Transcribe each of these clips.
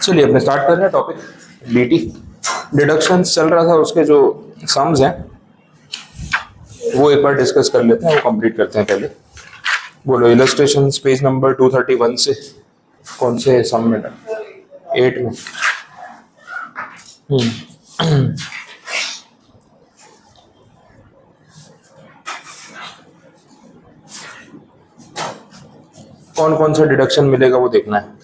चलिए अपने स्टार्ट कर रहे हैं टॉपिक बीटी डिडक्शन चल रहा था, उसके जो सम्स हैं वो एक बार डिस्कस कर लेते हैं, वो कंप्लीट करते हैं पहले। बोलो इलस्ट्रेशन पेज नंबर 231 से कौन से सम में? 8 में। कौन कौन सा डिडक्शन मिलेगा वो देखना है।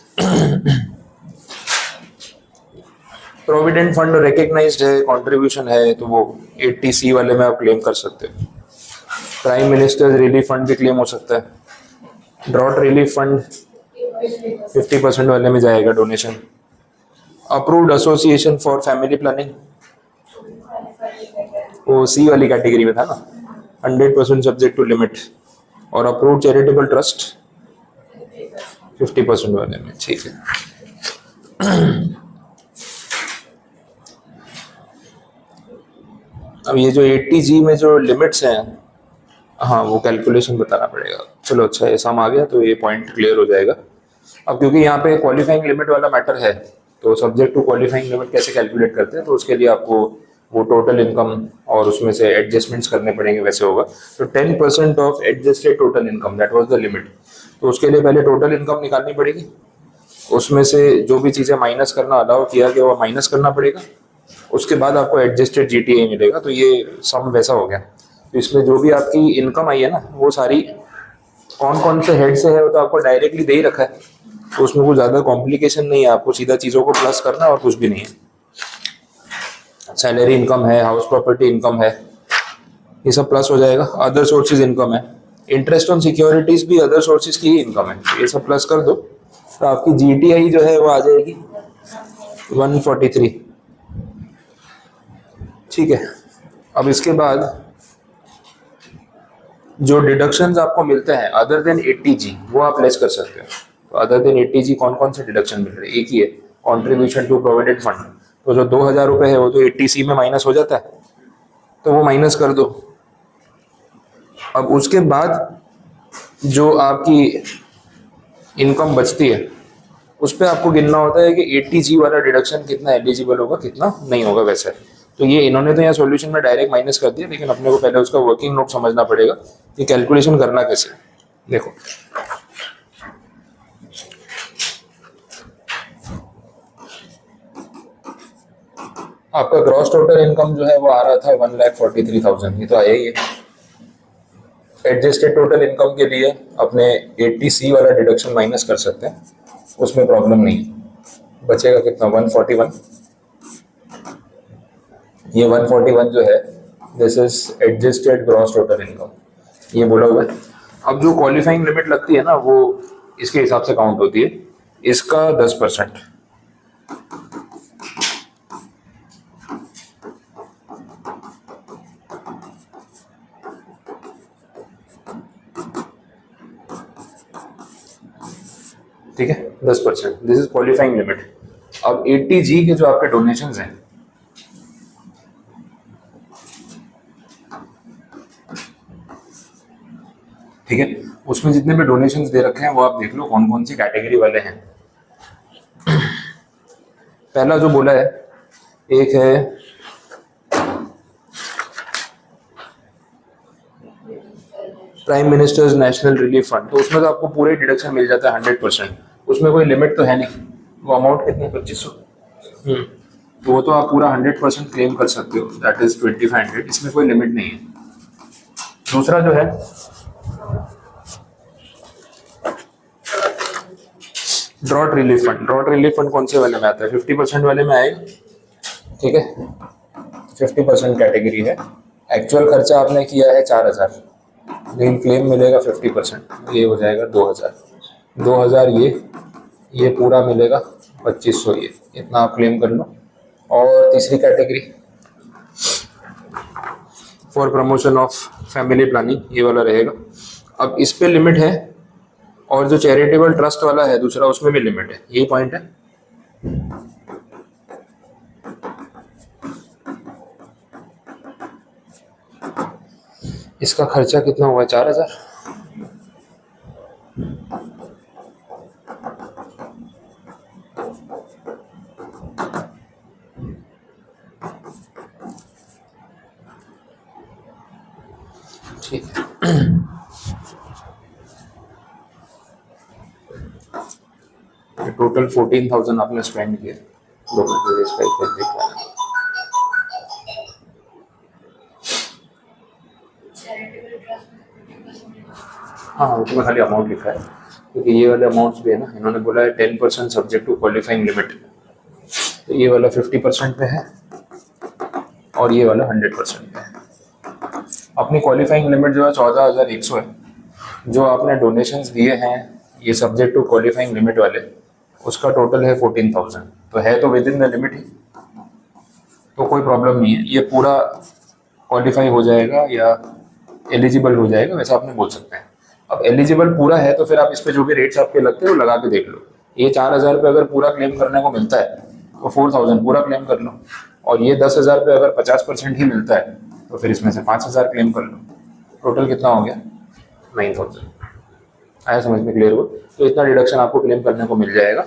प्रोविडेंट फंड रिकग्नाइज्ड है, कंट्रीब्यूशन है, तो वो 80C वाले में आप क्लेम कर सकते हो। प्राइम मिनिस्टर्स रिलीफ फंड भी क्लेम हो सकता है। ड्रॉट रिलीफ फंड 50% वाले में जाएगा donation. Approved association for family planning वो सी वाली कैटेगरी में था ना, 100% सब्जेक्ट टू लिमिट। और अप्रूव्ड चैरिटेबल ट्रस्ट 50% वाले में, ठीक है। अब ये जो 80G में जो लिमिट्स हैं, हाँ वो कैलकुलेशन बताना पड़ेगा। चलो अच्छा ये सम आ गया तो ये पॉइंट क्लियर हो जाएगा। अब क्योंकि यहाँ पे क्वालिफाइंग लिमिट वाला मैटर है, तो सब्जेक्ट टू क्वालिफाइंग लिमिट कैसे कैलकुलेट करते हैं, तो उसके लिए आपको वो टोटल इनकम और उसमें से एडजस्टमेंट्स करने पड़ेंगे, वैसे होगा। तो 10% of adjusted total income, that was the limit. तो उसके लिए पहले टोटल इनकम निकालनी पड़ेगी, उसमें से जो भी चीज़ें माइनस करना अलाउ किया गया वो माइनस करना पड़ेगा, उसके बाद आपको एडजस्टेड जीटीए मिलेगा। तो ये सम वैसा हो गया। तो इसमें जो भी आपकी इनकम आई है ना, वो सारी कौन कौन से हेड से है वो तो आपको डायरेक्टली दे ही रखा है, तो उसमें कोई ज़्यादा कॉम्प्लिकेशन नहीं है, आपको सीधा चीज़ों को प्लस करना और कुछ भी नहीं है। सैलरी इनकम है, हाउस प्रॉपर्टी इनकम है, ये सब प्लस हो जाएगा। अदर सोर्सेज इनकम है, इंटरेस्ट ऑन सिक्योरिटीज भी अदर सोर्सेज की ही इनकम है, ये सब प्लस कर दो तो आपकी जीटीआई जो है वो आ जाएगी 143, ठीक है। अब इसके बाद जो डिडक्शंस आपको मिलते हैं अदर देन 80G वो आप लेस कर सकते हो। तो अदर देन 80G कौन कौन से डिडक्शन मिल रहे हैं? एक ही है, कॉन्ट्रीब्यूशन टू प्रोविडेंट फंड। तो जो 2000 रुपये है वो तो 80C में माइनस हो जाता है, तो वो माइनस कर दो। अब उसके बाद जो आपकी इनकम बचती है उस पर आपको गिनना होता है कि 80G वाला डिडक्शन कितना एलिजिबल होगा, कितना नहीं होगा। वैसे तो ये इन्होंने तो यहाँ सॉल्यूशन में डायरेक्ट माइनस कर दिया, लेकिन अपने को पहले उसका वर्किंग नोट समझना पड़ेगा कि कैलकुलेशन करना कैसे। देखो आपका ग्रॉस टोटल इनकम जो है वो आ रहा था 1,43,000, ये तो आया ही है। एडजस्टेड टोटल इनकम के लिए अपने 80C वाला डिडक्शन माइनस कर सकते हैं, उसमें प्रॉब्लम नहीं है। बचेगा कितना? 141। ये 141 जो है this is adjusted gross total income, ये बोला हुआ है। अब जो क्वालिफाइंग लिमिट लगती है ना वो इसके हिसाब से काउंट होती है, इसका 10%। ठीक है, 10%, दिस इज क्वालिफाइंग लिमिट। अब 80G के जो आपके डोनेशंस हैं, ठीक है, उसमें जितने भी डोनेशंस दे रखे हैं वो आप देख लो कौन कौन सी कैटेगरी वाले हैं। पहला जो बोला है, एक है prime ministers national relief fund, तो उसमें तो आपको पूरे डिडक्शन मिल जाता है 100%, उसमें कोई लिमिट तो है नहीं। वो अमाउंट कितनी? 2500। तो वो तो आप पूरा 100% क्लेम कर सकते हो, दैट इज 2500, इसमें कोई लिमिट नहीं है। दूसरा जो है drought relief fund. Drought relief fund कौन से वाले में आता है? 50% वाले में आएगा, ठीक है, 50% कैटेगरी है। एक्चुअल खर्चा आपने किया है 4000, लेकिन क्लेम मिलेगा 50%, ये हो जाएगा 2000 ये पूरा मिलेगा 2500, ये इतना आप क्लेम कर लो। और तीसरी category for promotion of family planning, ये वाला रहेगा। अब इस पे लिमिट है, और जो चैरिटेबल ट्रस्ट वाला है दूसरा, उसमें भी लिमिट है, यही पॉइंट है। इसका खर्चा कितना हुआ? 4000। ठीक है। टोटल 14,000 आपने स्पेंड किया, इसका इफेक्ट दिख रहा है। हाँ, उसमें खाली अमाउंट लिखा है, क्योंकि ये वाले अमाउंट्स भी है ना, इन्होंने बोला है 10% सब्जेक्ट टू क्वालिफाइंग लिमिट, तो ये वाला 50% पे है और ये वाला 100% पे है। अपनी क्वालिफाइंग लिमिट जो है 14,100 है। जो आपने डोनेशंस दिए हैं ये सब्जेक्ट टू क्वालिफाइंग लिमिट वाले, उसका टोटल है 14,000, तो है तो विद इन द लिमिट ही, तो कोई प्रॉब्लम नहीं है, ये पूरा क्वालिफाई हो जाएगा या एलिजिबल हो जाएगा, वैसा आपने बोल सकते हैं। अब एलिजिबल पूरा है तो फिर आप इस पे जो भी रेट्स आपके लगते हैं वो लगा के देख लो। ये 4,000 पे अगर पूरा क्लेम करने को मिलता है तो 4,000 पूरा क्लेम कर लो, और ये 10,000 पे अगर 50% ही मिलता है तो फिर इसमें से 5,000 क्लेम कर लो। टोटल कितना हो गया? 9,000। आया समझ में? क्लियर हो? तो इतना डिडक्शन आपको क्लेम करने को मिल जाएगा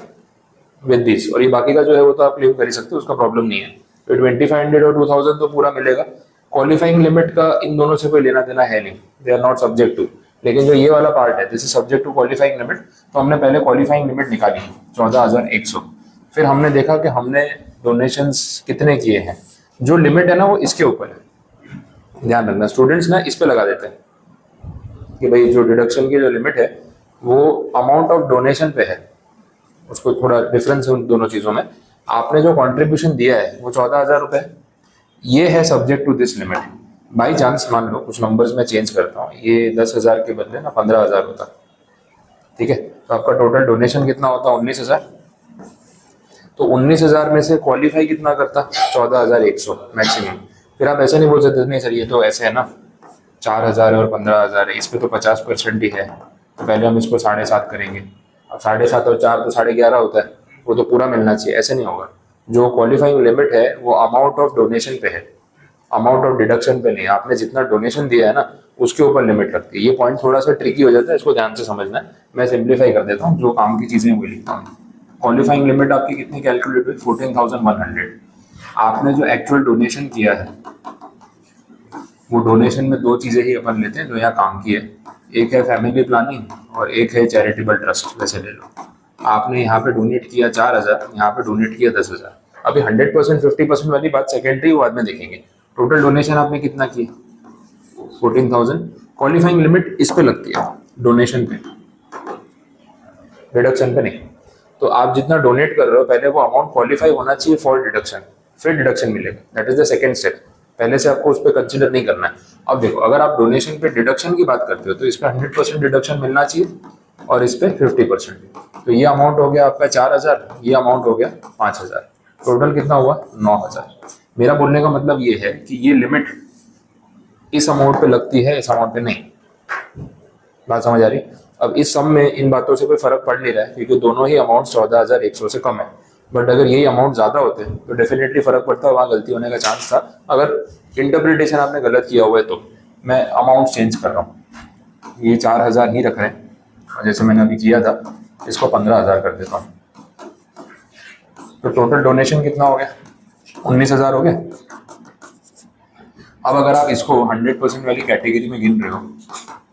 विद दिस, और ये बाकी का जो है वो तो आप क्लेम कर ही सकते हो, उसका प्रॉब्लम नहीं है। तो 2,500 और 2,000 तो पूरा मिलेगा। क्वालिफाइंग लिमिट का इन दोनों से कोई लेना देना है नहीं, they are not subject to. लेकिन जो ये वाला पार्ट है this is subject to qualifying limit, तो हमने पहले क्वालिफाइंग लिमिट निकाली 14,100। फिर हमने देखा कि हमने डोनेशंस कितने किए हैं, जो लिमिट है ना वो इसके ऊपर है। ध्यान रखना, स्टूडेंट्स ना इस पे लगा देते हैं कि भाई जो डिडक्शन की जो लिमिट है वो अमाउंट ऑफ डोनेशन पे है, उसको थोड़ा डिफरेंस है उन दोनों चीज़ों में। आपने जो कंट्रीब्यूशन दिया है वो 14,000 रुपये, ये है subject to this limit. By chance मान लो कुछ नंबर्स में चेंज करता हूँ, ये 10,000 के बदले ना 15,000 होता, ठीक है, तो आपका टोटल डोनेशन कितना होता? 19,000। तो 19,000 में से क्वालिफाई कितना करता? 14,100 मैक्सिमम। फिर आप ऐसे नहीं बोल सकते नहीं सर ये तो ऐसे है ना 4,000 और 15,000 है, इस पर तो 50% ही है, तो पहले हम इसको 7.5 करेंगे। अब 7.5 और 4 तो 11.5 होता है, वो तो पूरा मिलना चाहिए, ऐसे नहीं होगा। जो क्वालिफाइंग लिमिट है वो अमाउंट ऑफ डोनेशन पे है, अमाउंट ऑफ डिडक्शन पे नहीं। आपने जितना डोनेशन दिया है ना उसके ऊपर लिमिट लगती है। ये पॉइंट थोड़ा सा ट्रिकी हो जाता है, इसको ध्यान से समझना है। मैं सिंप्लीफाई कर देता हूँ, जो काम की चीजें वही लिखता हूँ। क्वालिफाइंग लिमिट आपकी कितनी कैलकुलेट हुई? 14,100। आपने जो एक्चुअल डोनेशन किया है वो डोनेशन में दो चीजें ही अपन लेते हैं जो यहाँ काम की है, एक है फैमिली प्लानिंग और एक है चैरिटेबल ट्रस्ट। वैसे ले लो, आपने यहाँ पे डोनेट किया 4,000, यहाँ पे डोनेट किया 10,000। अभी 100% 50% वाली बात सेकेंडरी, बाद में देखेंगे। टोटल डोनेशन आपने कितना किया? 14,000। क्वालिफाइंग लिमिट इस पे लगती है, डोनेशन पे, डिडक्शन पे नहीं। तो आप जितना डोनेट कर रहे हो पहले वो अमाउंट क्वालिफाई होना चाहिए फॉर डिडक्शन, फिर डिडक्शन मिलेगा। That is the second step. पहले से आपको उस पर कंसिडर नहीं करना है। अब देखो, अगर आप डोनेशन पे डिडक्शन की बात करते हो तो इस पे 100% डिडक्शन मिलना चाहिए और इस पे 50%। तो ये अमाउंट हो गया आपका 4,000, ये अमाउंट हो गया 5,000। टोटल कितना हुआ? 9,000। मेरा बोलने का मतलब ये है कि ये लिमिट इस अमाउंट पे लगती है, इस अमाउंट पे नहीं। बात समझ आ रही? अब इस सम में इन बातों से कोई फर्क पड़ नहीं रहा है, क्योंकि दोनों ही अमाउंट 14,100 से कम है। बट अगर यही अमाउंट ज्यादा होते तो डेफिनेटली फर्क पड़ता, वहां गलती होने का चांस था। अगर इंटरप्रिटेशन आपने गलत किया हुआ है तो मैं अमाउंट चेंज कर रहा हूँ, ये 4,000 ही रख रहे हैं, और जैसे मैंने अभी किया था इसको 15,000 कर देता हूँ। तो टोटल डोनेशन कितना हो गया? 19,000 हो गया। अब अगर आप इसको 100% वाली कैटेगरी में गिन रहे हो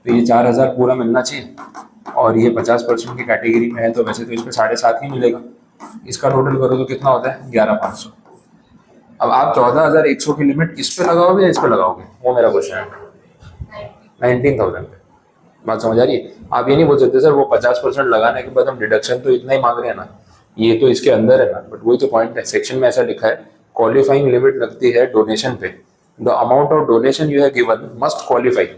तो ये 4,000 पूरा मिलना चाहिए, और ये 50% की कैटेगरी में है तो वैसे तो इस पर 7.5 ही मिलेगा। इसका टोटल करो तो कितना होता है? 11,500। अब आप 14,100 की लिमिट इस पे लगाओगे या इस पे लगाओगे, वो मेरा क्वेश्चन है। 19,000 पे। बात समझ आ रही है? आप ये नहीं बोल सकते सर वो 50% लगाने के बाद हम डिडक्शन तो इतना ही मांग रहे हैं ना, ये तो इसके अंदर है ना। बट वही तो पॉइंट है, सेक्शन में ऐसा लिखा है क्वालिफाइंग लिमिट लगती है डोनेशन पे। The amount of donation you have given must qualify.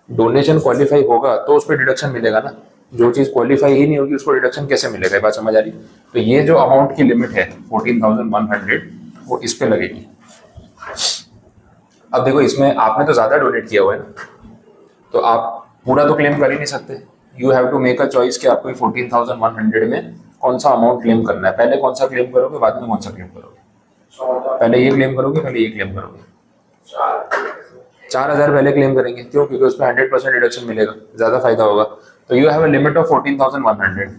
Donation qualify होगा तो उस पर डिडक्शन मिलेगा ना, जो चीज क्वालिफाई ही नहीं होगी उसको डिडक्शन कैसे मिलेगा? बात समझ आ रही? तो ये जो अमाउंट की लिमिट है 14,100 वो इस पे लगेगी। अब देखो, इसमें आपने तो ज्यादा डोनेट किया हुआ है ना, तो आप पूरा तो क्लेम कर ही नहीं सकते। You have to make a choice कि आपको 14,100 में कौन सा अमाउंट क्लेम करना है। पहले कौन सा क्लेम करोगे, बाद में कौन सा क्लेम करोगे? पहले ये क्लेम करोगे, पहले ये क्लेम करोगे? 4,000 पहले क्लेम करेंगे। क्यों? क्योंकि उसमें 100% डिडक्शन मिलेगा, ज्यादा फायदा होगा। तो you have a limit of 14,100।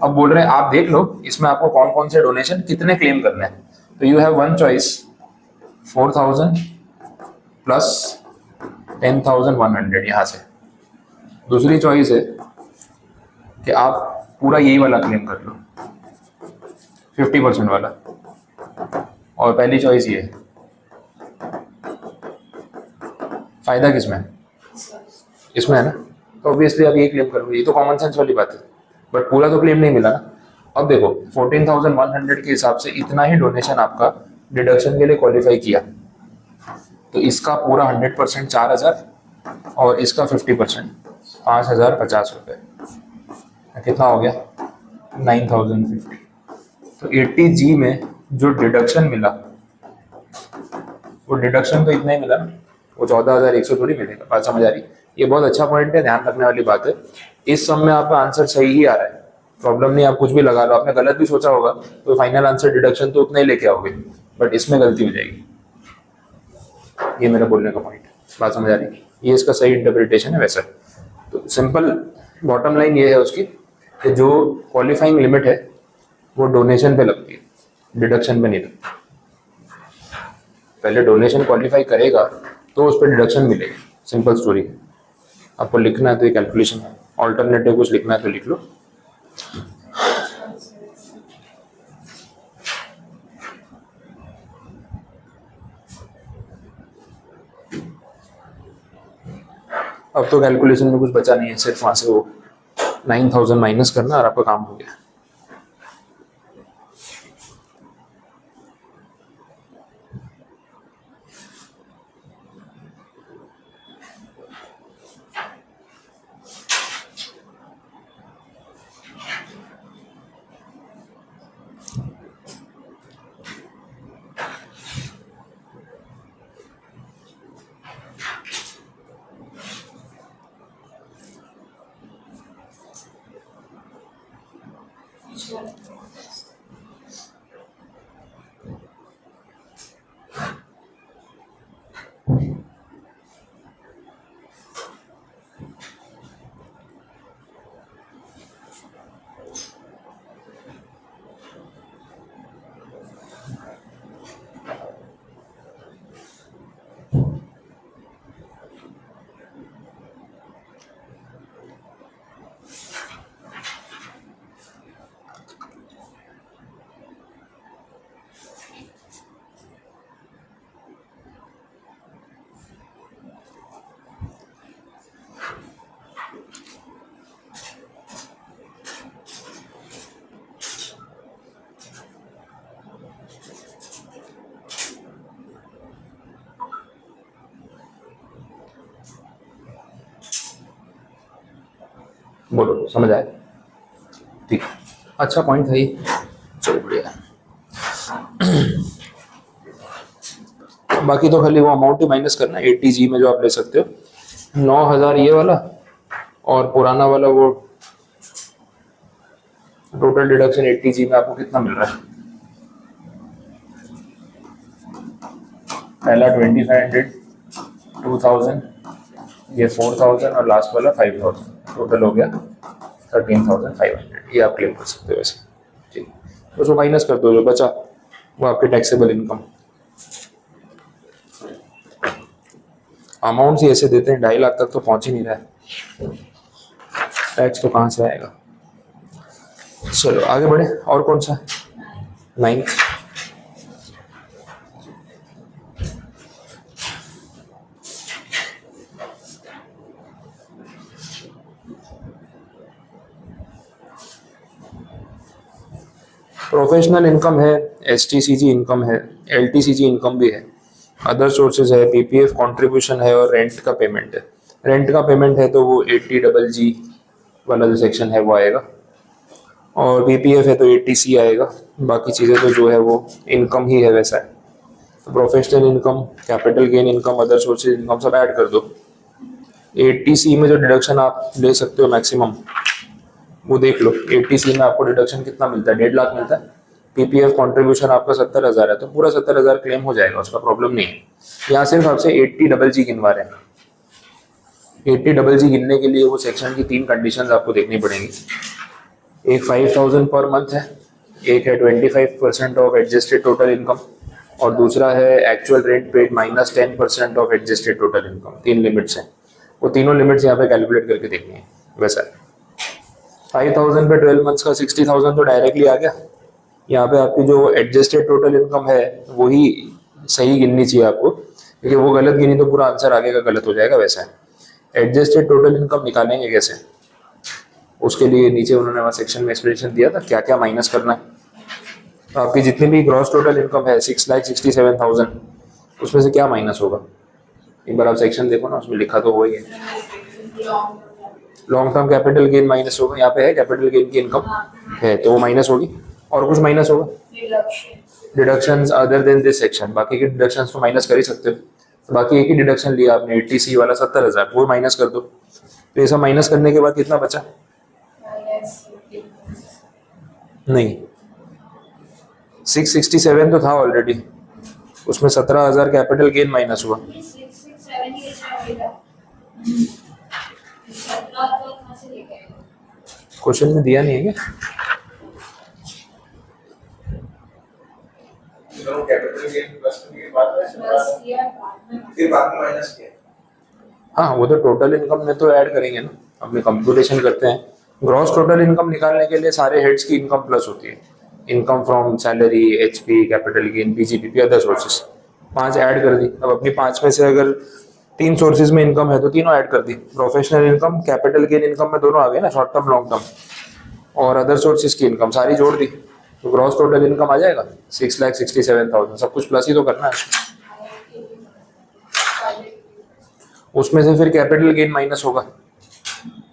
अब बोल रहे हैं आप देख लो इसमें आपको कौन कौन से डोनेशन कितने क्लेम करने हैं। तो you have one choice 4,000 plus 10,100 यहाँ से। दूसरी चॉइस है कि आप पूरा यही वाला क्लेम कर लो, 50% वाला। और पहली चॉइस ये है। फायदा किसमें है? इसमें है ना, तो ऑब्वियसली आप ये क्लेम करोगे, ये तो कॉमन सेंस वाली बात है। बट पूरा तो क्लेम नहीं मिला ना। अब देखो 14,100 के हिसाब से इतना ही डोनेशन आपका डिडक्शन के लिए क्वालिफाई किया, तो इसका पूरा 100% 4,000 और इसका 50% 5,050 रुपये, कितना हो गया? 9,050। तो 80G में जो डिडक्शन मिला, वो डिडक्शन तो इतना ही मिला ना, वो 14,100 थोड़ी मिलेगा। बात समझ आ रही? ये बहुत अच्छा पॉइंट है, ध्यान रखने वाली बात है। इस सब में आपका आंसर सही ही आ रहा है, प्रॉब्लम नहीं, आप कुछ भी लगा लो। आपने गलत भी सोचा होगा तो फाइनल आंसर डिडक्शन तो उतना ही लेके आओगे, बट इसमें गलती हो जाएगी। ये मेरा बोलने का पॉइंट, बात समझ आ रही? ये इसका सही इंटरप्रिटेशन है वैसा। तो सिंपल बॉटम लाइन ये है उसकी कि जो क्वालिफाइंग लिमिट है वो डोनेशन पे लगती है, डिडक्शन पे नहीं लगती। पहले डोनेशन क्वालिफाई करेगा तो उस पर डिडक्शन मिलेगी, सिंपल स्टोरी है। आपको लिखना है तो ये कैलकुलेशन है, ऑल्टरनेटिव कुछ लिखना है तो लिख लो। अब तो कैलकुलेशन में कुछ बचा नहीं है, सिर्फ वहां से वो 9,000 माइनस करना और आपका काम हो गया। बोलो, समझ आया? ठीक, अच्छा पॉइंट है ये, चलो बढ़िया। बाकी तो खाली वो अमाउंट ही माइनस करना है 80G में जो आप ले सकते हो। 9,000 ये वाला और पुराना वाला वो टोटल डिडक्शन 80G में आपको कितना मिल रहा है? पहला 2,500, 2,000, ये 4,000 और लास्ट वाला 5,000, टोटल हो गया 13,500। ये आप क्लेम कर सकते हो वैसे, ठीक। तो उसको माइनस कर दो, जो बचा वो आपके टैक्सेबल इनकम। अमाउंट ही ऐसे देते हैं, 2.5 लाख तक तो पहुंच ही नहीं रहा है, टैक्स तो कहाँ से आएगा। चलो आगे बढ़े, और कौन सा? 9th, प्रोफेशनल इनकम है, STCG इनकम है, LTCG इनकम भी है, अदर सोर्सेज है, PPF कंट्रीब्यूशन है और रेंट का पेमेंट है। रेंट का पेमेंट है तो वो 80GG वाला जो सेक्शन है वो आएगा, और PPF है तो 80C आएगा। बाकी चीज़ें तो जो है वो इनकम ही है वैसा है। तो professional income, capital gain income, other sources income सब ऐड कर दो। 80C में जो डिडक्शन आप ले सकते हो मैक्सिमम वो देख लो। 80C में आपको डिडक्शन कितना मिलता है? 1.5 लाख मिलता है। PPF कंट्रीब्यूशन आपका 70,000 है, तो पूरा 70,000 क्लेम हो जाएगा, उसका प्रॉब्लम नहीं है। यहाँ सिर्फ आपसे 80GG गिनवा रहे हैं। 80GG गिनने के लिए वो सेक्शन की 3 कंडीशंस आपको देखनी पड़ेंगी। एक 5,000 पर मंथ है, एक है 25% ऑफ एडजस्टेड टोटल इनकम, और दूसरा है actual rent paid minus 10% of adjusted total income. 3 limits हैं, वो तीनों लिमिट्स यहाँ पे कैलकुलेट करके देखनी है। वैसा 5,000 पे 12 मंथ्स का 60,000 तो डायरेक्टली आ गया। यहाँ पे आपकी जो एडजस्टेड टोटल इनकम है वही सही गिननी चाहिए आपको, क्योंकि वो गलत गिनी तो पूरा आंसर आगे का गलत हो जाएगा। वैसा है एडजस्टेड टोटल इनकम निकालेंगे कैसे, उसके लिए नीचे उन्होंने वहाँ सेक्शन में एक्सप्लेनेशन दिया था क्या क्या माइनस करना है। तो आपकी जितनी भी ग्रॉस टोटल इनकम है 6,67,000, उसमें से क्या माइनस होगा, एक बार आप सेक्शन देखो ना, उसमें लिखा तो वही है। Long term capital gain minus होगा, यहाँ पे है कैपिटल गेन की इनकम है तो वो माइनस होगी। और कुछ माइनस होगा, deductions other than this section, बाकी के डिडक्शंस तो माइनस कर ही सकते हो। तो बाकी एक ही डिडक्शन लिया आपने 80C वाला 70,000, वो माइनस कर दो। तो ये सब माइनस करने के बाद कितना बचा, नहीं 667 तो था ऑलरेडी, उसमें 17,000 कैपिटल गेन माइनस हुआ। क्वेश्चन में दिया नहीं है क्या? हाँ वो तो टोटल इनकम में तो ऐड करेंगे ना, अपने कंप्यूटेशन करते हैं। ग्रॉस टोटल इनकम निकालने के लिए सारे हेड्स की इनकम प्लस होती है, income from salary, HP, capital gain, PGBP, other sources. 5 add कर दी। अब अपनी 5 में से अगर 3 सोर्सेज में इनकम है तो तीनों ऐड कर दी। Professional income, capital gain income में दोनों आ गए ना, शॉर्ट टर्म लॉन्ग टर्म, और अदर सोर्सेज की इनकम सारी जोड़ दी तो ग्रॉस टोटल इनकम आ जाएगा 6,67,000। सब कुछ प्लस ही तो करना है। उसमें से फिर कैपिटल गेन माइनस होगा।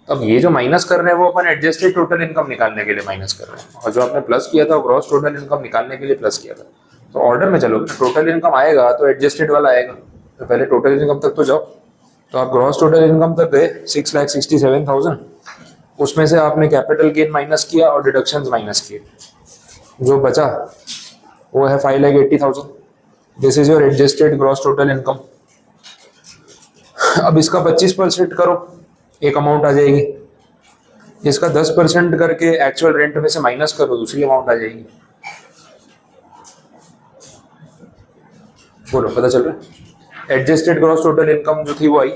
अब ये जो माइनस कर रहे हैं वो अपन एडजस्टेड टोटल इनकम निकालने के लिए माइनस कर रहे हैं, और जो आपने प्लस किया था वो ग्रॉस टोटल इनकम निकालने के लिए प्लस किया था। तो ऑर्डर में चलोगे, टोटल इनकम आएगा तो एडजस्टेड वाला आएगा, तो पहले टोटल इनकम तक तो जाओ। तो आप ग्रॉस टोटल इनकम तक गए 6,67,000, उसमें से आपने कैपिटल गेन माइनस किया और डिडक्शंस माइनस किए, जो बचा वो है 5,80,000। This is your adjusted gross total income. अब इसका 25% करो, एक अमाउंट आ जाएगी। इसका 10% करके एक्चुअल रेंट में से माइनस करो, दूसरी अमाउंट आ जाएगी। बोलो, पता चल रहा है? एडजस्टेड ग्रॉस टोटल इनकम जो थी वो आई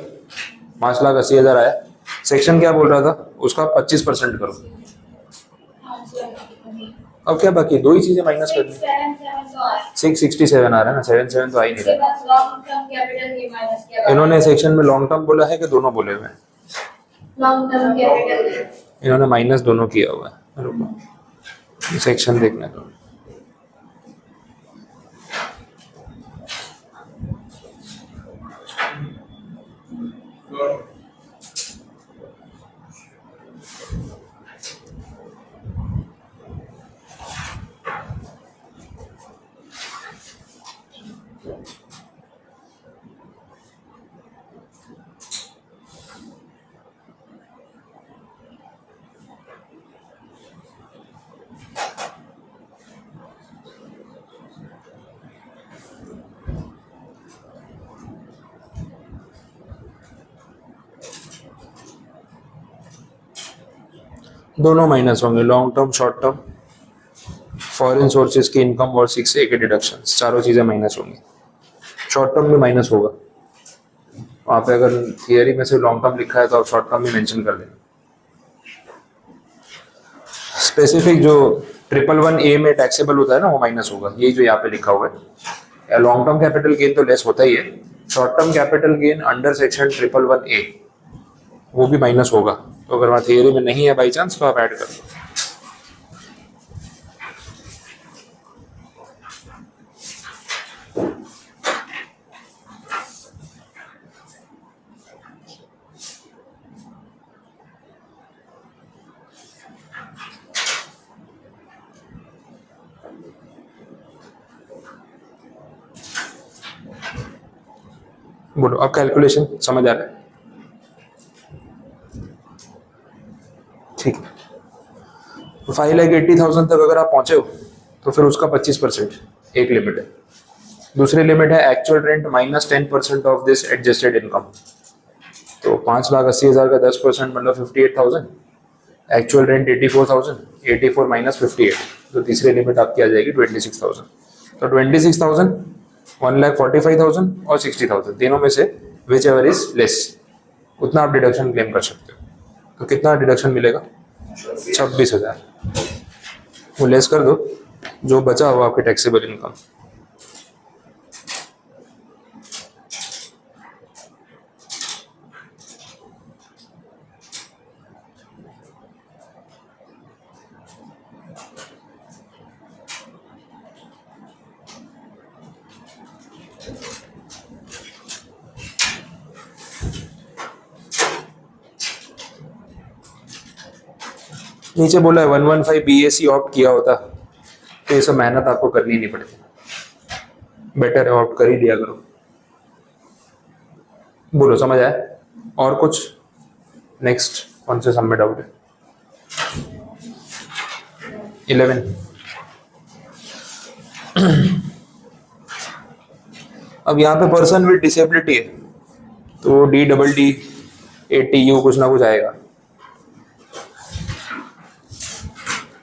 5,80,000 आया। सेक्शन क्या बोल रहा था, उसका 25% करो। अब क्या बाकी, दो ही चीजें माइनस करनी। 667 आ रहा है ना, 77 तो आ ही नहीं रहा। इन्होंने सेक्शन में लॉन्ग टर्म बोला है कि दोनों बोले हुए हैं? इन्होंने माइनस दोनों किया हुआ है। रुको सेक्शन देखने दो। दोनों माइनस होंगे, long term, short term, foreign sources की इनकम और 6A के डिडक्शंस, चारों चीजें माइनस होंगी। शॉर्ट टर्म में माइनस होगा, वहाँ पे अगर थियरी में से लॉन्ग टर्म लिखा है तो आप शॉर्ट टर्म भी मेंशन कर दें। स्पेसिफिक जो 111A में टैक्सेबल होता है ना, वो माइनस होगा, यही जो यहाँ पे लिखा हुआ है। लॉन्ग टर्म कैपिटल गेन तो लेस होता ही है, short term capital gain under section 111A वो भी माइनस होगा। तो अगर वहाँ थियरी में नहीं है बाई चांस तो आप ऐड कर दो। बोलो, अब कैलकुलेशन समझ आ रहा है? ठीक है, 5,80,000 तक अगर आप पहुंचे हो तो फिर उसका 25% एक लिमिट है। दूसरी लिमिट है actual rent minus 10% of this adjusted income. तो 5,80,000 का 10% मतलब 58,000। एक्चुअल रेंट 84,000, 84 माइनस 58, तो तीसरी लिमिट आपकी आ जाएगी 26,000। तो 26,000 1,45,000 और 60,000 तीनों में से विच एवर इज लेस, उतना आप डिडक्शन क्लेम कर सकते हो। तो कितना डिडक्शन मिलेगा? 26,000। वो लेस कर दो, जो बचा हुआ आपके टैक्सेबल इनकम। नीचे बोला है 115 BAC ऑप्ट किया होता तो ये सब मेहनत आपको करनी नहीं पड़ती, बेटर है ऑप्ट कर ही दिया करो। बोलो समझ आया? और कुछ? नेक्स्ट कौन से सब में डाउट है? 11 अब यहाँ पे पर्सन विद डिसेबिलिटी है तो DDD ATU कुछ ना कुछ आएगा।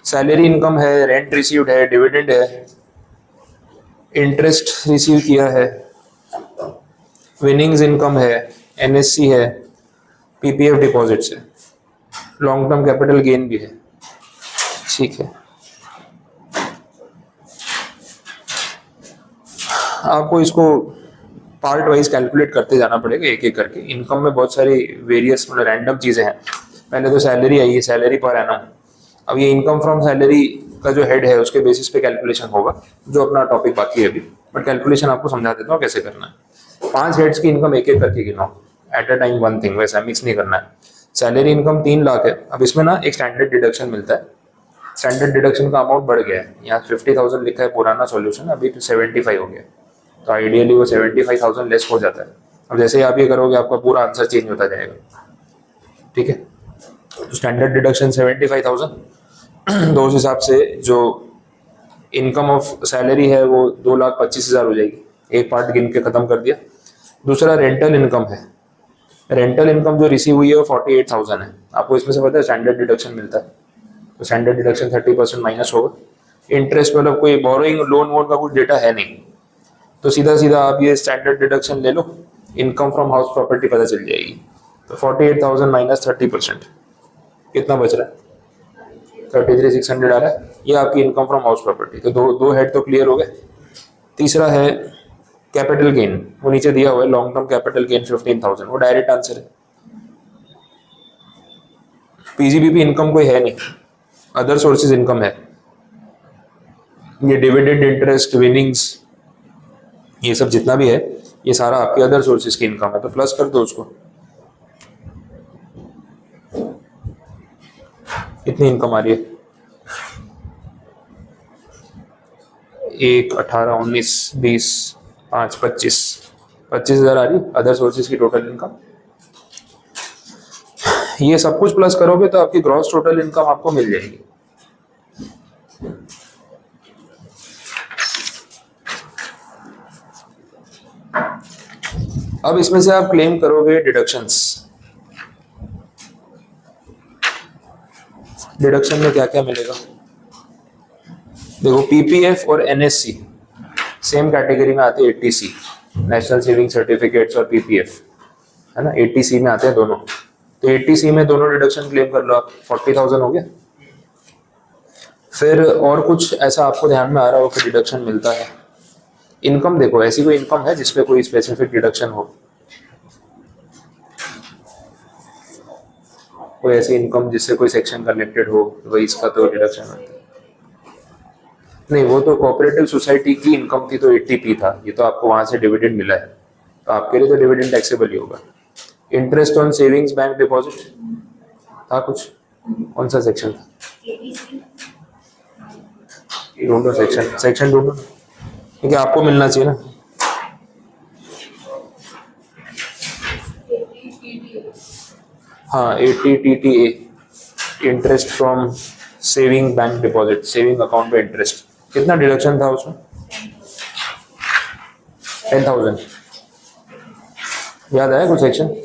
सैलरी इनकम है, रेंट रिसीव्ड है, डिविडेंड है, इंटरेस्ट रिसीव किया है, विनिंग्स इनकम है, NSC है, PPF डिपॉजिट्स है, लॉन्ग टर्म कैपिटल गेन भी है। ठीक है, आपको इसको पार्ट वाइज कैलकुलेट करते जाना पड़ेगा एक एक करके। इनकम में बहुत सारी वेरियस मतलब रैंडम चीज़ें हैं। पहले तो सैलरी आई है, सैलरी पर एनम। अब ये इनकम फ्रॉम सैलरी का जो हेड है उसके बेसिस पे कैलकुलेशन होगा, जो अपना टॉपिक बाकी है अभी, बट कैलकुलेशन आपको समझा देता हूँ कैसे करना है। 5 हेड्स की इनकम एक एक करके गिनाओ, at a time one thing, वैसा मिक्स नहीं करना है। सैलरी इनकम 3 लाख है। अब इसमें ना एक स्टैंडर्ड डिडक्शन मिलता है, स्टैंडर्ड डिडक्शन का अमाउंट बढ़ गया है। यहाँ 50,000 लिखा है पुराना सॉल्यूशन, अभी तो 75 हो गया, तो आइडियली वो 75,000 लेस हो जाता है। अब जैसे ही आप ये करोगे आपका पूरा आंसर चेंज होता जाएगा। ठीक है, तो स्टैंडर्ड डिडक्शन 75,000, तो उस हिसाब से जो इनकम ऑफ सैलरी है वो 2,25,000 हो जाएगी। एक पार्ट गिन के खत्म कर दिया। दूसरा रेंटल इनकम है। रेंटल इनकम जो रिसीव हुई है वो 48,000 है। आपको इसमें से पता है स्टैंडर्ड डिडक्शन मिलता है, तो स्टैंडर्ड डिडक्शन 30% माइनस होगा। इंटरेस्ट मतलब कोई बोरोइंग लोन वोन का कुछ डेटा है नहीं, तो सीधा सीधा आप ये स्टैंडर्ड डिडक्शन ले लो, इनकम फ्रॉम हाउस प्रॉपर्टी पता चल जाएगी। तो 48,000 माइनस 30% कितना बच रहा है? 33,600 आ रहा है। ये आपकी इनकम फ्रॉम हाउस प्रॉपर्टी। तो दो हेड तो क्लियर हो गए। तीसरा है कैपिटल गेन, वो नीचे दिया हुआ है, लॉन्ग टर्म कैपिटल गेन 15,000, वो डायरेक्ट आंसर है। PGBP इनकम कोई है नहीं, अदर सोर्सेज इनकम है। ये डिविडेंड, इंटरेस्ट, विनिंग्स, ये सब जितना भी है ये सारा आपके अदर सोर्सेज की इनकम है, तो प्लस कर दो उसको। कितनी इनकम आ रही है? 1, 18, 19, 20, 5, 25,000 आ रही है अदर सोर्सेज की टोटल इनकम। ये सब कुछ प्लस करोगे तो आपकी ग्रॉस टोटल इनकम आपको मिल जाएगी। अब इसमें से आप क्लेम करोगे डिडक्शंस। डिडक्शन में क्या क्या मिलेगा देखो, PPF और NSC सेम कैटेगरी में आते हैं। 80C नेशनल सेविंग सर्टिफिकेट्स और PPF है ना, 80C में आते हैं दोनों। तो 80C में दोनों डिडक्शन क्लेम कर लो आप, 40,000 हो गया। फिर और कुछ ऐसा आपको ध्यान में आ रहा हो कि डिडक्शन मिलता है? इनकम देखो, ऐसी कोई इनकम है जिसपे कोई स्पेसिफिक डिडक्शन हो? कोई ऐसी इनकम जिससे कोई सेक्शन कनेक्टेड हो, वही इसका तो डिडक्शन होता है? नहीं, वो तो कोऑपरेटिव सोसाइटी की इनकम थी तो 80P था, ये तो आपको वहां से डिविडेंड मिला है, तो आपके लिए तो डिविडेंड टैक्सेबल ही होगा। Interest on savings bank deposit था कुछ, कौन सा सेक्शन था? ढूंढो सेक्शन ढूंढो, क्योंकि आपको मिलना चाहिए ना। हाँ, 80TTA, interest from saving bank deposit, saving account पे इंटरेस्ट। कितना डिडक्शन था उसमें? 10,000। याद आया कुछ सेक्शन?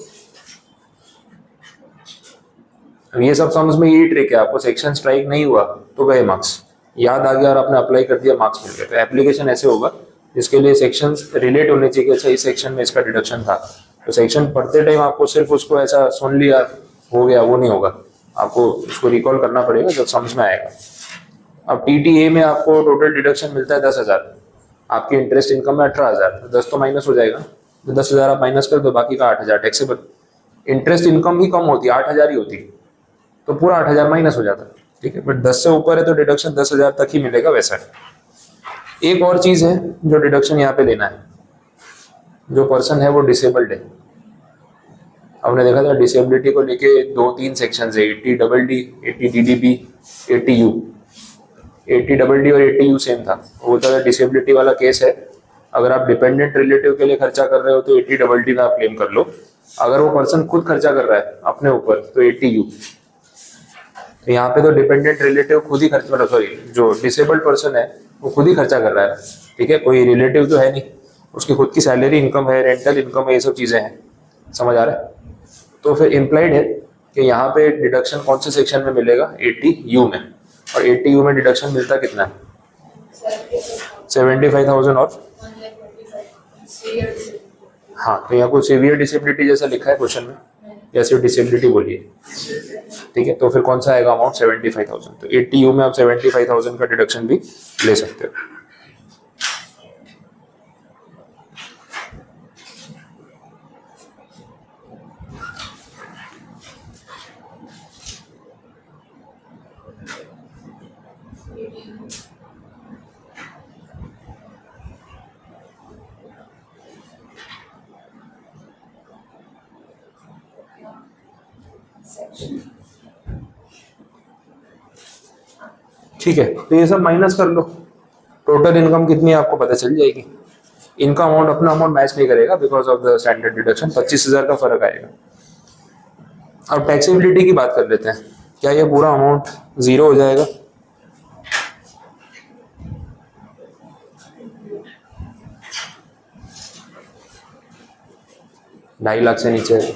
ये सब समझ में यही ट्रिक है, आपको सेक्शन स्ट्राइक नहीं हुआ तो गए मार्क्स, याद आ गया और आपने अप्लाई कर दिया, मार्क्स मिल गए। तो एप्लीकेशन ऐसे होगा, जिसके लिए सेक्शंस रिलेट होने चाहिए कि अच्छा इस सेक्शन में इसका डिडक्शन था, तो सेक्शन पढ़ते टाइम आपको सिर्फ उसको ऐसा सुन लिया हो गया वो नहीं होगा, आपको उसको रिकॉल करना पड़ेगा जब समझ में आएगा। अब टीटीए में आपको टोटल डिडक्शन मिलता है 10,000, आपकी इंटरेस्ट इनकम है 18,000, तो 10 तो माइनस हो जाएगा, तो 10,000 आप माइनस कर दो, बाकी का 8,000 टैक्सेबल। इंटरेस्ट इनकम ही कम होती है, 8,000 ही होती, तो पूरा 8,000 माइनस हो जाता, ठीक है। बट 10 से ऊपर है तो डिडक्शन 10,000 तक ही मिलेगा वैसा है। एक और चीज है जो डिडक्शन यहाँ पे लेना है, जो पर्सन है वो डिसेबल्ड है। हमने देखा था डिसेबिलिटी को लेके 2-3 सेक्शन है, 80DD, 80DDB, 80U। 80DD और 80U सेम था, वो तो डिसेबिलिटी वाला केस है। अगर आप डिपेंडेंट रिलेटिव के लिए खर्चा कर रहे हो तो 80DD का आप क्लेम कर लो, अगर वो पर्सन खुद खर्चा कर रहा है अपने ऊपर तो 80U। तो यहाँ पे तो डिपेंडेंट रिलेटिव खुद ही खर्च, मतलब सॉरी जो डिसेबल्ड पर्सन है वो खुद ही खर्चा कर रहा है, ठीक है, कोई रिलेटिव तो है नहीं, उसकी खुद की सैलरी इनकम है, रेंटल इनकम है, ये सब चीजें हैं, समझ आ रहा है। तो फिर इम्प्लाइड है कि यहाँ पे डिडक्शन कौन से सेक्शन में मिलेगा, 80U में, और 80U में डिडक्शन मिलता कितना है, 75,000 और हाँ, तो यहाँ कुछ सीवियर डिसेबिलिटी जैसा लिखा है क्वेश्चन में, या सिर्फ डिसेबिलिटी बोलिए, ठीक है। तो फिर कौन सा आएगा अमाउंट, 75,000। तो 80U में आप 75,000 का डिडक्शन भी ले सकते हो। ठीक है, तो ये सब माइनस कर लो, टोटल इनकम कितनी है आपको पता चल जाएगी। इनका अमाउंट अपना अमाउंट मैच नहीं करेगा because of the standard deduction, 25,000 का फर्क आएगा। अब टैक्सेबिलिटी की बात कर लेते हैं, क्या ये पूरा अमाउंट जीरो हो जाएगा, ₹2.5 लाख से नीचे है।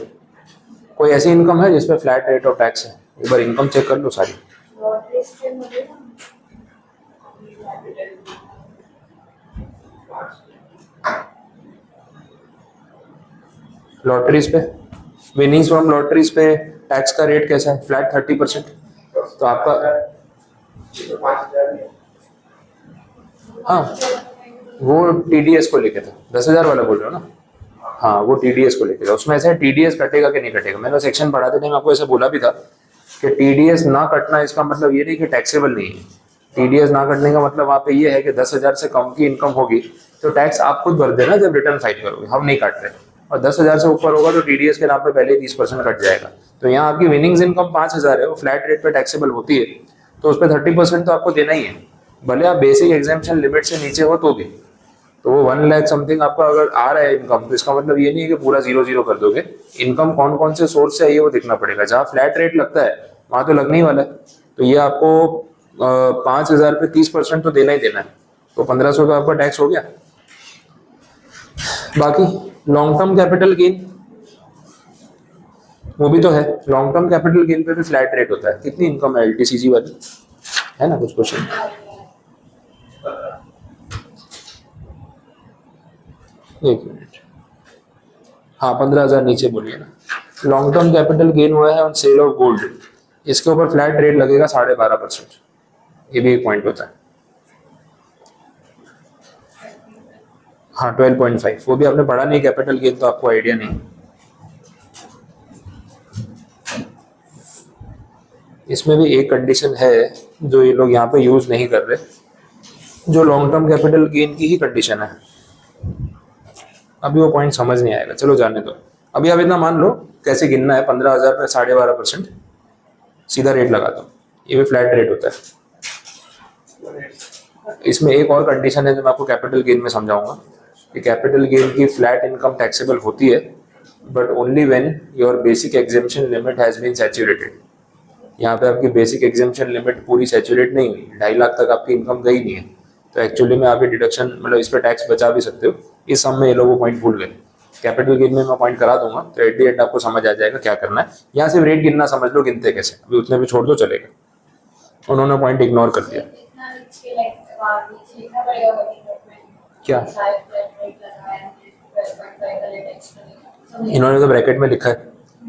कोई ऐसी इनकम है जिसपे फ्लैट रेट ऑफ टैक्स है, एक बार इनकम चेक कर लो सारी। लॉटरीज पे, विनिंग्स फ्रॉम लॉटरीज पे टैक्स का रेट कैसा है, फ्लैट 30%। तो आपका हाँ, वो टीडीएस को लेके था, 10,000 वाला बोल रहे हो ना, हाँ वो टीडीएस को लेके था। उसमें ऐसा है टीडीएस कटेगा कि नहीं कटेगा, मैंने सेक्शन पढ़ाते टाइम आपको ऐसा बोला भी था कि टीडीएस ना कटना इसका मतलब ये नहीं कि टैक्सेबल नहीं है। टीडीएस ना कटने का मतलब वहाँ पे ये है कि 10,000 से कम की इनकम होगी तो टैक्स आप खुद भर देना जब रिटर्न फाइल करोगे, हम नहीं काट रहे। और 10,000 से ऊपर होगा तो टीडीएस के नाम पे पहले 30% कट जाएगा। तो यहाँ आपकी विनिंग्स इनकम 5,000 है, वो फ्लैट रेट पे टैक्सेबल होती है, तो उस पर 30% तो आपको देना ही है, भले आप बेसिक एग्जाम्पशन लिमिट से नीचे हो तो भी। तो वो 1 लाख समथिंग आपका अगर आ रहा है इनकम, तो इसका मतलब ये नहीं है कि पूरा 0-0 कर दोगे। इनकम कौन कौन से सोर्स से है ये वो देखना पड़ेगा, जहाँ फ्लैट रेट लगता है वहां तो लगने ही वाला है। तो ये आपको 5,000 पे 30% तो देना ही देना है, तो 1,500 का आपका टैक्स हो गया। बाकी लॉन्ग टर्म कैपिटल गेन वो भी तो है, लॉन्ग टर्म कैपिटल गेन पे भी फ्लैट रेट होता है। कितनी इनकम है एलटीसीजी वाली, है ना कुछ क्वेश्चन? एक मिनट, हाँ 15,000 नीचे बोलिए ना। लॉन्ग टर्म कैपिटल गेन हुआ है ऑन सेल ऑफ गोल्ड, इसके ऊपर फ्लैट रेट लगेगा 12.5%, ये भी एक पॉइंट होता है। हाँ 12.5, वो भी आपने पढ़ा नहीं कैपिटल गेन, तो आपको आइडिया नहीं। इसमें भी एक कंडीशन है जो ये लोग यहाँ पे यूज नहीं कर रहे, जो लॉन्ग टर्म कैपिटल गेन की ही कंडीशन है। अभी वो पॉइंट समझ नहीं आएगा, चलो जाने दो। अभी आप इतना मान लो कैसे गिनना है, 15,000 पे 12.5% सीधा रेट लगा दो, ये भी फ्लैट रेट होता है। इसमें एक और कंडीशन है जो मैं आपको कैपिटल गेन में समझाऊंगा कि कैपिटल गेन की फ्लैट इनकम टैक्सेबल होती है, but only when your basic exemption limit has been saturated. यहाँ पे आपकी बेसिक एग्जेम्पशन लिमिट पूरी सैचुरेट नहीं हुई, 2.5 लाख तक आपकी इनकम गई नहीं है, तो एक्चुअली में आप ये डिडक्शन मतलब इस पर टैक्स बचा भी सकते हो। इस सब में ये लोग वो पॉइंट भूल गए, कैपिटल गेन में मैं पॉइंट करा दूंगा, तो एट द एंड आपको समझ आ जाएगा क्या करना है। यहाँ सिर्फ रेट गिनना समझ लो, गिनते कैसे, अभी उतने भी छोड़ दो चलेगा, उन्होंने पॉइंट इग्नोर कर दिया। क्या इन्होंने तो ब्रैकेट में लिखा है,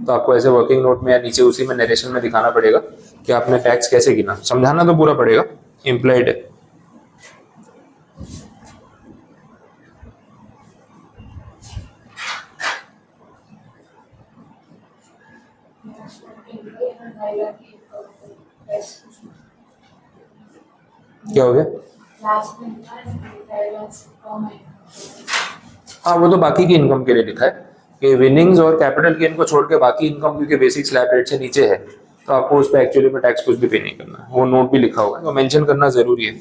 तो आपको ऐसे वर्किंग नोट में या नीचे उसी में नरेशन में दिखाना पड़ेगा कि आपने टैक्स कैसे गिना, समझाना तो पूरा पड़ेगा, इम्प्लाइड है। क्या हो गया? हाँ वो तो बाकी की इनकम के लिए लिखा है कि विनिंग्स और कैपिटल गेन को छोड़ के बाकी इनकम क्योंकि बेसिक स्लैब रेट से नीचे है, तो आपको उस पर एक्चुअली में टैक्स कुछ भी पे नहीं करना है, वो नोट भी लिखा हुआ है, तो मेंशन करना जरूरी है।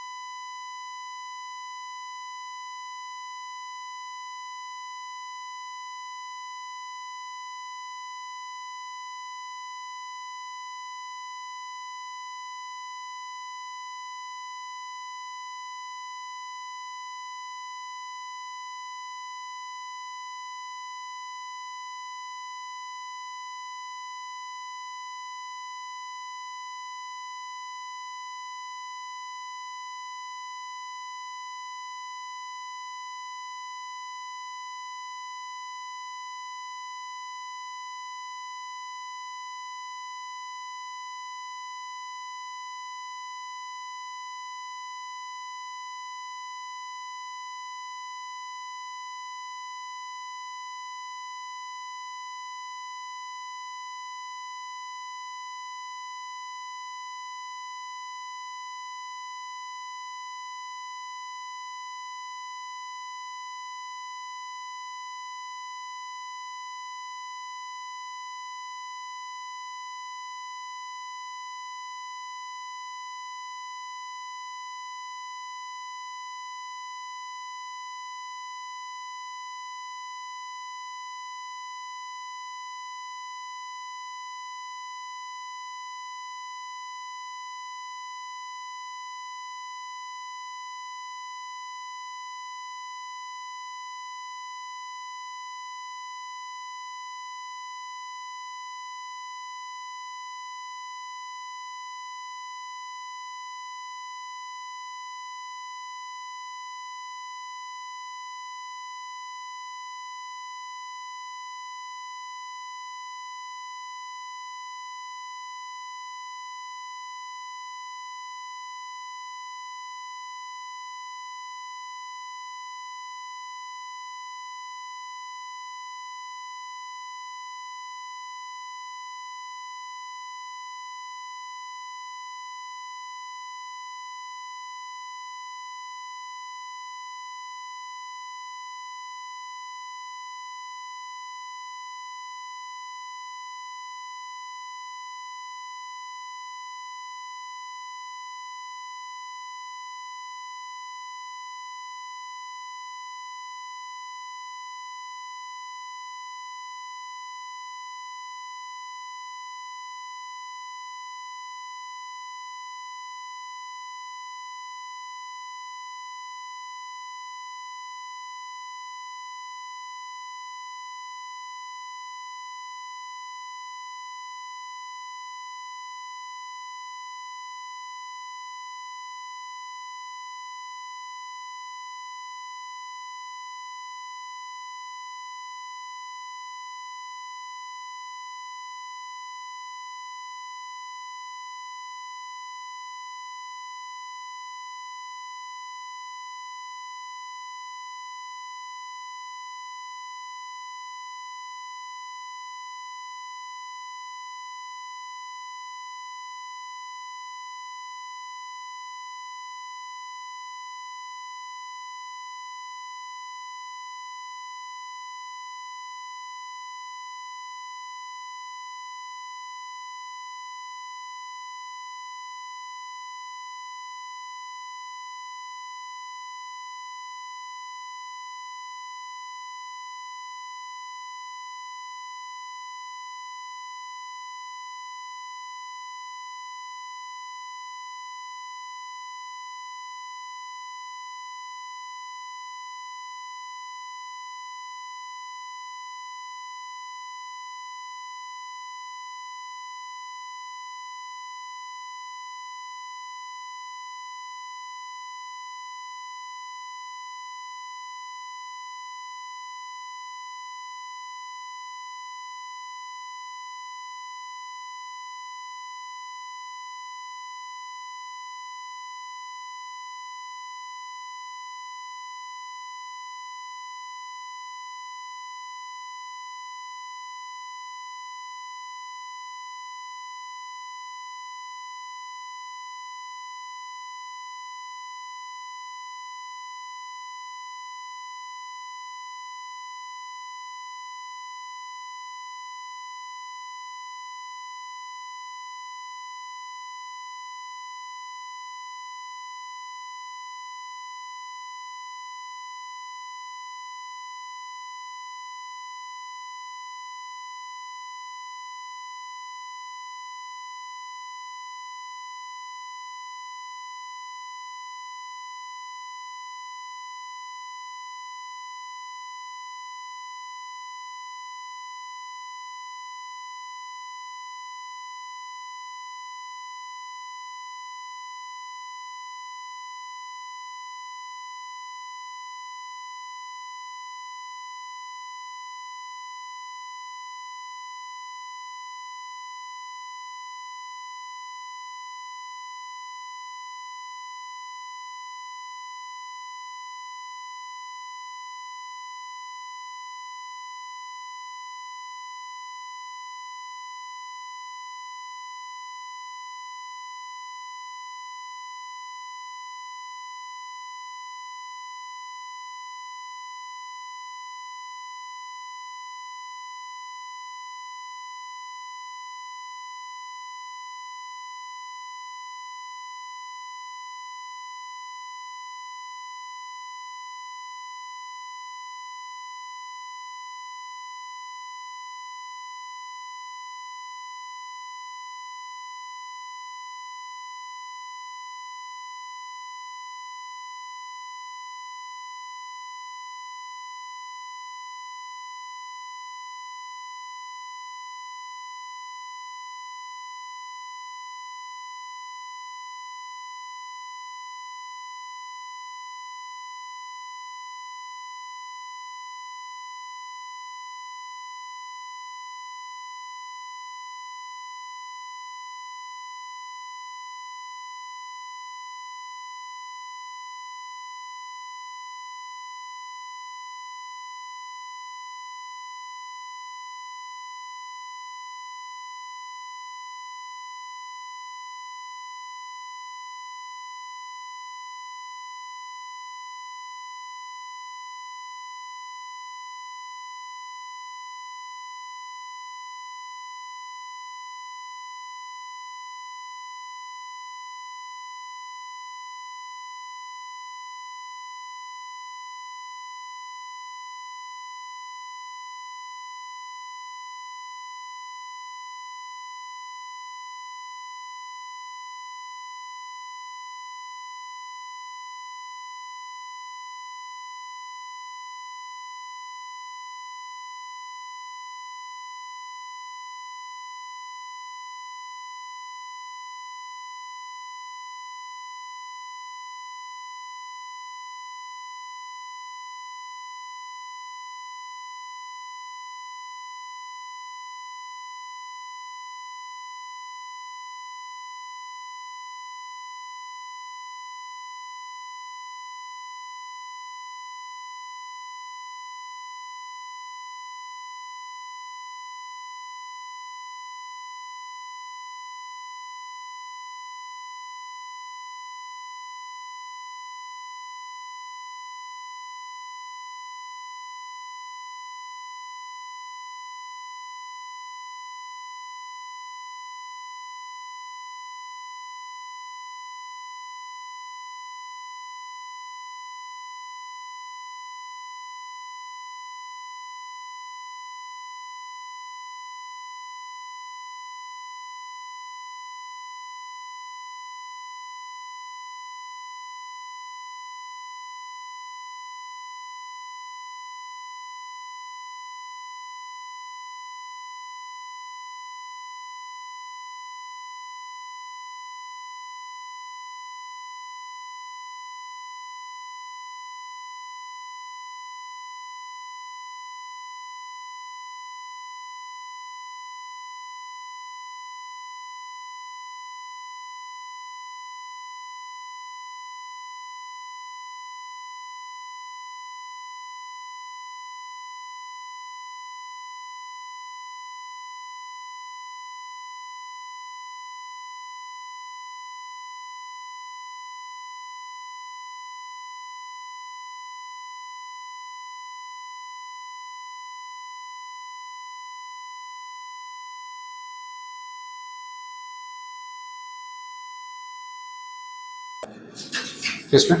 किसमें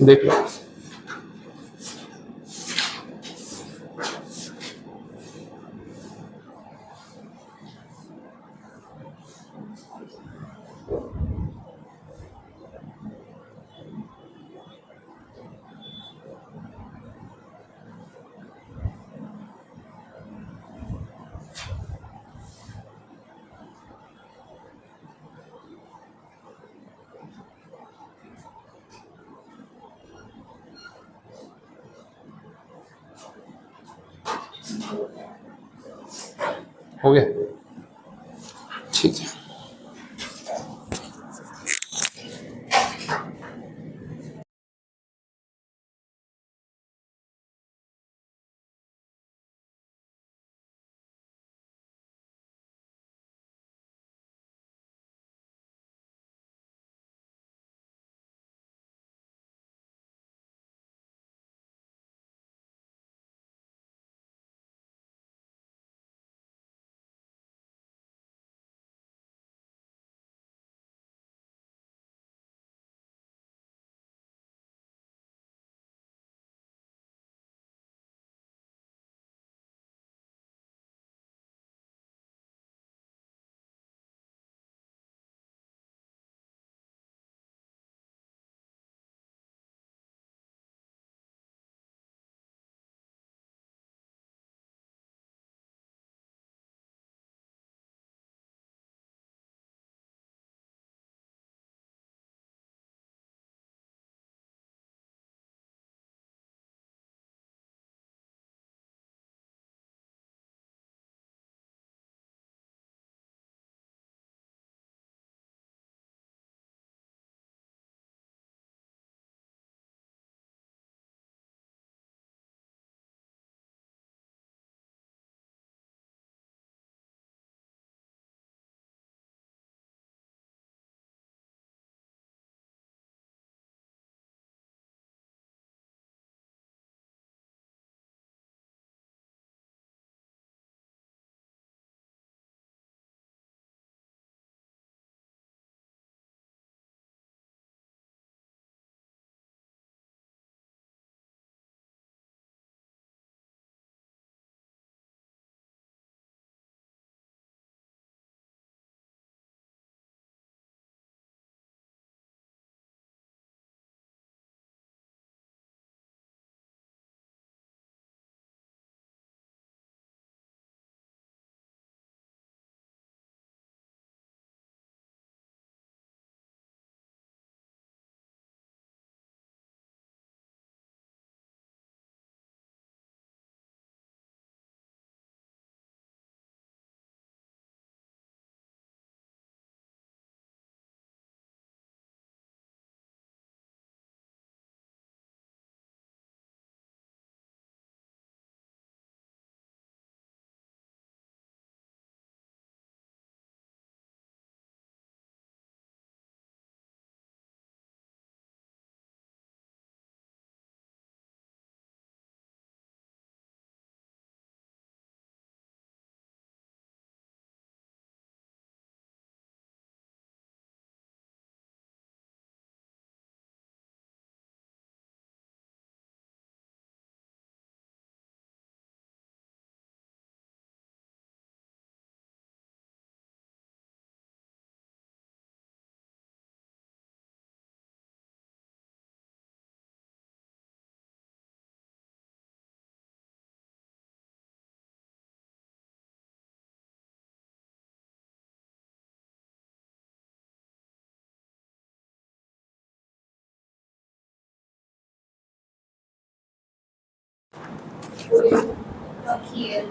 देख लो। हो गया, ठीक है।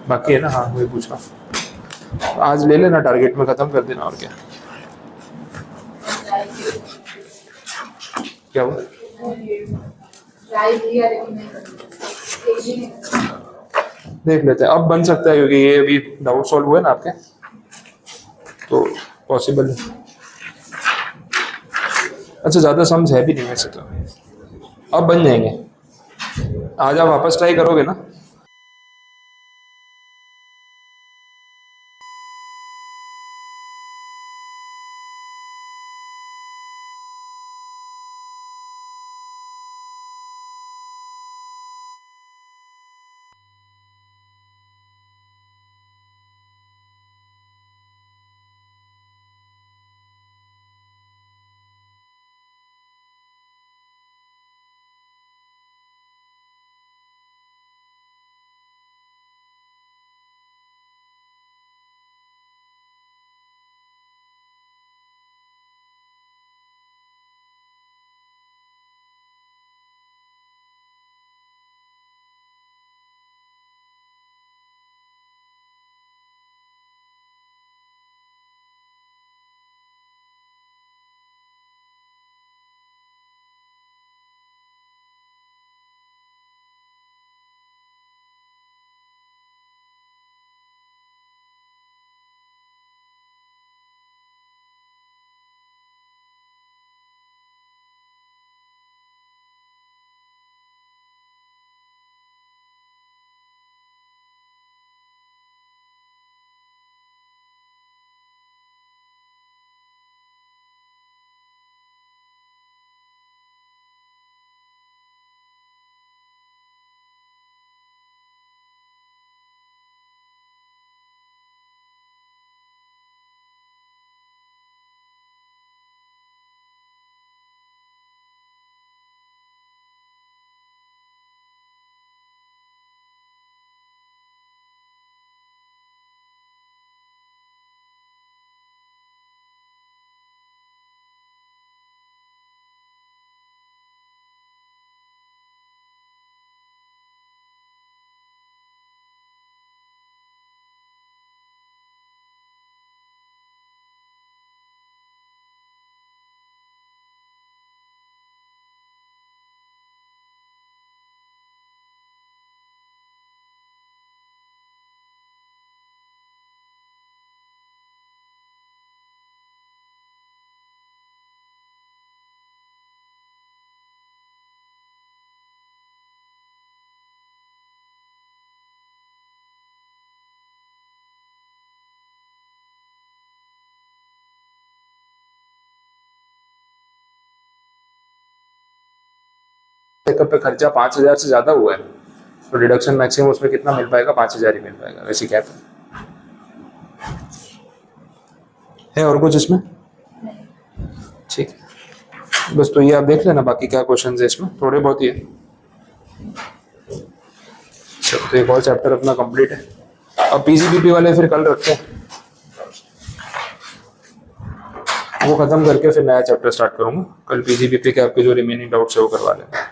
बाकी है ना, हाँ वही पूछा। आज ले लेना, टारगेट में खत्म कर देना, और क्या। क्या हुआ? देख लेते हैं, अब बन सकता है क्योंकि ये अभी डाउट सॉल्व हुआ है ना आपके, तो पॉसिबल है। अच्छा, ज़्यादा सम्स है भी नहीं वैसे तो, अब बन जाएंगे। आज आप वापस ट्राई करोगे ना? चेकअप पे खर्चा 5,000 से ज़्यादा हुआ है तो डिडक्शन मैक्सिमम उसमें कितना मिल पाएगा, 5,000 ही मिल पाएगा। वैसे क्या है और कुछ इसमें? ठीक है, बस तो ये आप देख लेना, बाकी क्या क्वेश्चन है इसमें, थोड़े बहुत ही है। चलो तो एक और चैप्टर अपना कंप्लीट है। अब पीजीबीपी वाले फिर कल रखते हैं, वो खत्म करके फिर नया चैप्टर स्टार्ट करूंगा कल। पीजीबीपी के आपके जो रिमेनिंग डाउट्स है वो करवा लेंगे।